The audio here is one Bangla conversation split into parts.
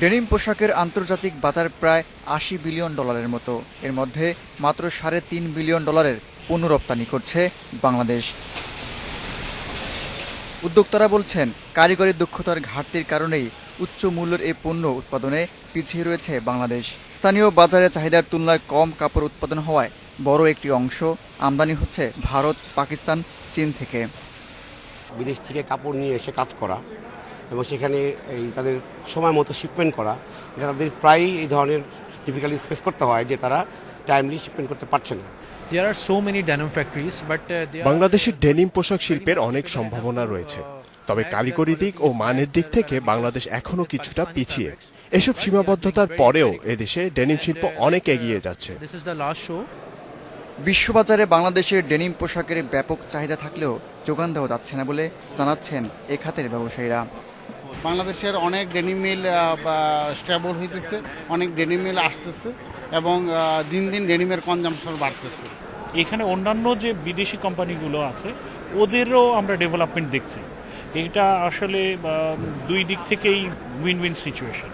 ডেনিম পোশাকের আন্তর্জাতিক বাজার প্রায় $80 বিলিয়ন মতো। এর মধ্যে মাত্র $3.5 বিলিয়ন পণ্য রপ্তানি করছে বাংলাদেশ। উদ্যোক্তারা বলছেন, কারিগরি দক্ষতার ঘাটতির কারণেই উচ্চ মূল্যের এই পণ্য উৎপাদনে পিছিয়ে রয়েছে বাংলাদেশ। স্থানীয় বাজারে চাহিদার তুলনায় কম কাপড় উৎপাদন হওয়ায় বড় একটি অংশ আমদানি হচ্ছে ভারত, পাকিস্তান, চীন থেকে। বিদেশ থেকে কাপড় নিয়ে এসে কাজ করা এবং সেখানে তাদের সময় মতো শিপমেন্ট করা, এটা তাদের প্রায়ই এই ধরনের ডিফিকাল্টিস ফেস করতে হয় যে তারা টাইমলি শিপমেন্ট করতে পারছে না। বাংলাদেশের ডেনিম পোশাক শিল্পের অনেক সম্ভাবনা রয়েছে, তবে কারিগরি দিক ও মানের দিক থেকে বাংলাদেশ এখনো কিছুটা পিছিয়ে। এসব সীমাবদ্ধতার পরেও এদেশে ডেনিম শিল্প অনেক এগিয়ে যাচ্ছে। বিশ্ববাজারে বাংলাদেশের ডেনিম পোশাকের ব্যাপক চাহিদা থাকলেও যোগান দেওয়া যাচ্ছে না বলে জানাচ্ছেন এ খাতের ব্যবসায়ীরা। বাংলাদেশের অনেক ডেনিম মিল স্টেবল হইতেছে, অনেক ডেনিম মিল আসতেছে এবং দিন দিন ডেনিমের কনজাম্পশন বাড়তেছে। এখানে অন্যান্য যে বিদেশি কোম্পানিগুলো আছে ওদেরও আমরা ডেভেলপমেন্ট দেখছি। এটা আসলে দুই দিক থেকেই উইন উইন সিচুয়েশন।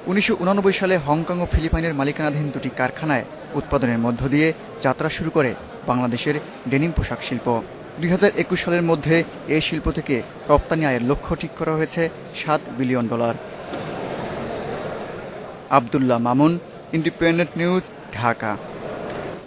1989 সালে হংকং ও ফিলিপাইনের মালিকানাধীন দুটি কারখানায় উৎপাদনের মধ্য দিয়ে যাত্রা শুরু করে বাংলাদেশের ডেনিম পোশাক শিল্প। 2021 সালের মধ্যে এই শিল্প থেকে রপ্তানি আয়ের লক্ষ্য ঠিক করা হয়েছে $7 billion. Abdullah Mamun, independent news, Dhaka.